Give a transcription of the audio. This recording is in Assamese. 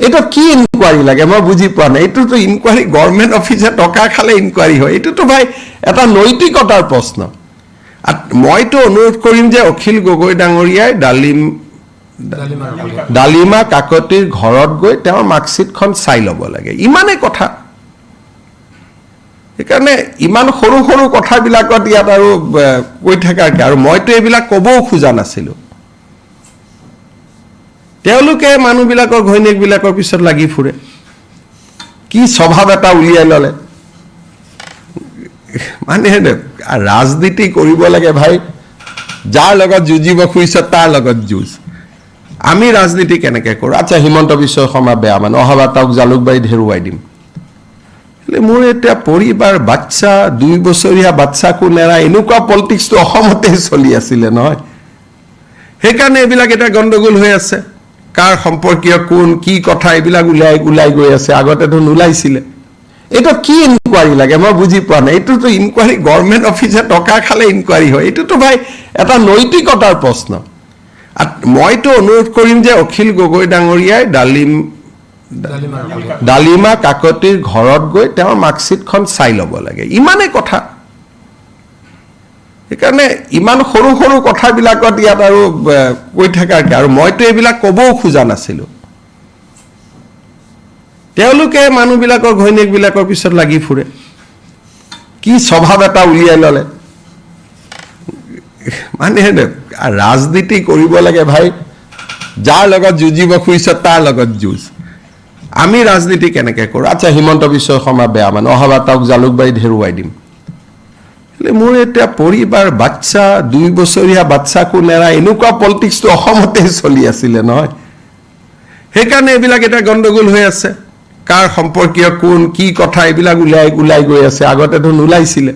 এটা কি ইনকোয়াৰি লাগে মই বুঝি পোৱা নাই এইটো তো ইনকোয়াৰি গভৰ্নমেন্ট অফিসে টকা খালে ইনকোয়াৰি হয় এইটো তো ভাই এটা নৈতিকতাৰ প্ৰশ্ন আৰ মইতো অনুৰোধ কৰিম যে অখিল গগৈ ডাঙৰীয়াই ডালিমা কাকতিৰ ঘৰত গৈ তেওঁৰ মাৰ্কশিটখন চাই ল'ব লাগে ইমানে কথা একাৰণে ইমান সৰু সৰু কথাবিলাকত ইয়াত আৰু কৈ থাকাৰ কি আৰু মইতো এইবিলাক ক'বও খোজা নাছিলো তেওঁলোকে মানুহবিলাকৰ ঘৈণীয়েকবিলাকৰ পিছত লাগি ফুৰে কি স্বভাৱ এটা উলিয়াই ল'লে মানে ৰাজনীতি কৰিব লাগে ভাই যাৰ লগত যুঁজিব খুজিছ তাৰ লগত যুঁজ আমি ৰাজনীতি কেনেকৈ কৰোঁ আচ্ছা হিমন্ত বিশ্ব শৰ্মা বেয়া মানে অহাবাৰ তাক জালুকবাৰীত হেৰুৱাই দিম মোৰ এতিয়া পৰিবাৰ বাচ্চা 2 বছৰীয়া বাচ্চাকো নেৰা এনেকুৱা পলিটিক্সটো অসমতে চলি আছিলে নহয় সেইকাৰণে এইবিলাক এটা গণ্ডগোল হৈ আছে কাৰ সম্পৰ্কীয় কোন কি কথা এইবিলাক ওলাই গৈ আছে আগতে ধন ওলাইছিলে এটা কি ইনকোয়ারি লাগে মই বুঝি পোৱা নাই এইটো তো ইনকোয়াৰি গভৰ্নমেন্ট অফিসে টকা খালে ইনকোয়াৰি হয় এইটো তো ভাই এটা নৈতিকতাৰ প্ৰশ্ন আৰ মইতো অনুৰোধ কৰিম যে অখিল গগৈ ডাঙৰীয়াই ডালিমা কাকতিৰ ঘৰত গৈ তেওঁৰ মাৰ্কশিটখন চাই ল'ব লাগে ইমানে কথা সেইকাৰণে ইমান সৰু সৰু কথাবিলাকত ইয়াত আৰু কৈ থাকাৰ কি আৰু মইতো এইবিলাক ক'বও খোজা নাছিলো তেওঁলোকে মানুহবিলাকৰ ঘৈণীয়েকবিলাকৰ পিছত লাগি ফুৰে কি স্বভাৱ এটা উলিয়াই ল'লে মানে ৰাজনীতি কৰিব লাগে ভাই যাৰ লগত যুঁজিব খুজিছ তাৰ লগত যুঁজ আমি ৰাজনীতি কেনেকৈ কৰোঁ আচ্ছা হিমন্ত বিশ্ব শৰ্মা বেয়া মানে অহাবাৰ তাক জালুকবাৰীত হেৰুৱাই দিম মোৰ এতিয়া পৰিবাৰ বাচ্চা 2 বছৰীয়া বাচ্চাকো নেৰা এনেকুৱা পলিটিক্সটো অসমতে চলি আছিলে নহয় সেইকাৰণে এইবিলাক এটা গণ্ডগোল হৈ আছে কাৰ সম্পৰ্কীয় কোন কি কথা এইবিলাক ওলাই গৈ আছে আগতে ধন ওলাইছিলে